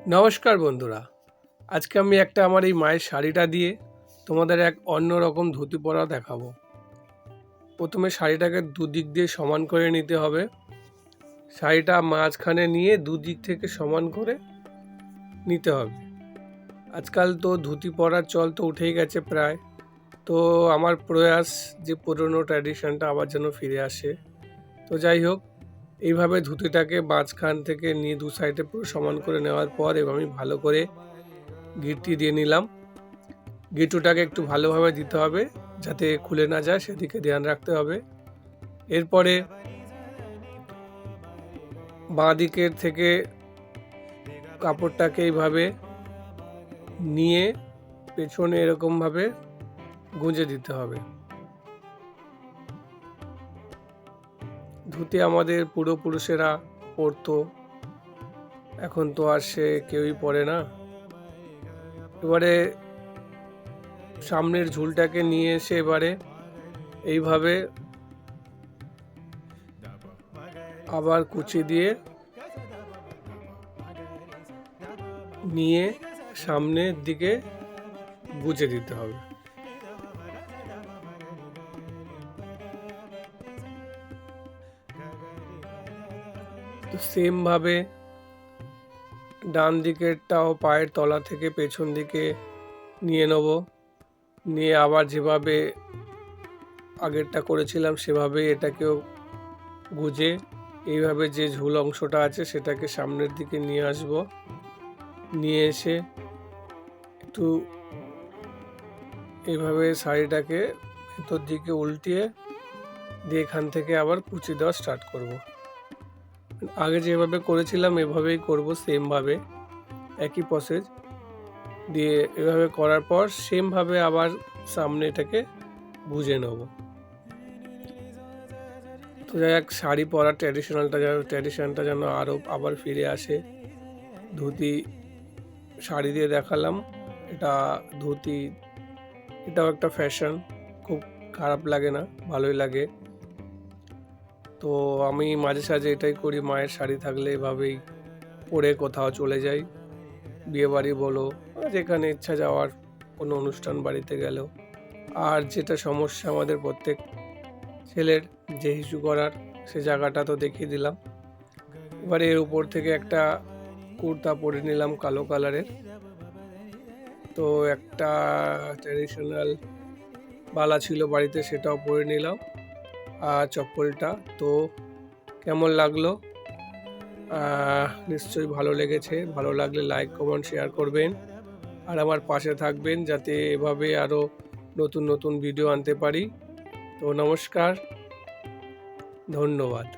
নমস্কার বন্ধুরা, আজকে আমি আমার এই মায়ের শাড়িটা দিয়ে তোমাদের এক অন্য রকম ধুতি পরা দেখাবো। প্রথমে শাড়িটাকে দুদিক দিয়ে সমান করে নিতে হবে। শাড়িটা মাঝখানে নিয়ে দুদিক থেকে সমান করে নিতে হবে। আজকাল তো ধুতি পরার চল তো উঠেই গেছে প্রায়। তো আমার প্রয়াস যে পুরনো ট্র্যাডিশনটা আবার যেন ফিরে আসে। তো যাই হোক, এইভাবে ধুতিটাকে মাঝখান থেকে নিয়ে দু সাইডে পুরো সমান করে নেওয়ার পর এবার আমি ভালো করে গিঁটটি দিয়ে নিলাম। গিঁটুটাকে একটু ভালোভাবে দিতে হবে যাতে খুলে না যায়, সেদিকে ধ্যান রাখতে হবে। এরপরে বাঁ দিকের থেকে কাপড়টাকে এইভাবে নিয়ে পেছনে এরকমভাবে গুঁজে দিতে হবে। ধুতি আমাদের পূর্বপুরুষেরা পরতো, এখন তো আর সে কেউই পরে না। এবারে সামনের ঝুলটাকে নিয়ে এসে এবারে এইভাবে আবার কুচি দিয়ে নিয়ে সামনের দিকে গুজে দিতে হবে। তো সেম ভাবে ডান দিকেরটাও পায়ের তলা থেকে পেছন দিকে নিয়ে নেব, নিয়ে আবার যেভাবে আগেরটা করেছিলাম সেভাবে এটাকেও গুজে এইভাবে যে ঝুল অংশটা আছে সেটাকে সামনের দিকে নিয়ে আসব। নিয়ে এসে একটু এইভাবে শাড়িটাকে ভেতর দিকে উল্টিয়ে দিয়ে এখান থেকে আবার কুচি দেওয়া স্টার্ট করব। আগে যেভাবে করেছিলাম এভাবেই করব, সেমভাবে একই প্রসেস দিয়ে এভাবে করার পর সেমভাবে আবার সামনে এটাকে গুজে নেব। তো যাই হোক, শাড়ি পরার ট্র্যাডিশনটা যেন আবার ফিরে আসে। ধুতি শাড়ি দিয়ে দেখালাম, এটা ধুতি, এটাও একটা ফ্যাশন, খুব খারাপ লাগে না, ভালোই লাগে। তো আমি মাঝে সাঝে এটাই করি, মায়ের শাড়ি থাকলে এভাবেই পরে কোথাও চলে যাই, বিয়েবাড়ি বলো, যেখানে ইচ্ছা যাওয়ার, কোনো অনুষ্ঠান বাড়িতে গেলেও। আর যেটা সমস্যা আমাদের প্রত্যেক ছেলের যে হিসু করার, সে জায়গাটা তো দেখিয়ে দিলাম। এবারে এর উপর থেকে একটা কুর্তা পরে নিলাম কালো কালারের। তো একটা ট্র্যাডিশনাল বালা ছিল বাড়িতে, সেটাও পরে নিলাম, আর চপ্পলটা। তো কেমন লাগলো? নিশ্চয়ই ভালো লেগেছে। ভালো লাগলে লাইক, কমেন্ট, শেয়ার করবেন আর আমার পাশে থাকবেন যাতে এভাবে আরও নতুন নতুন ভিডিও আনতে পারি। তো নমস্কার, ধন্যবাদ।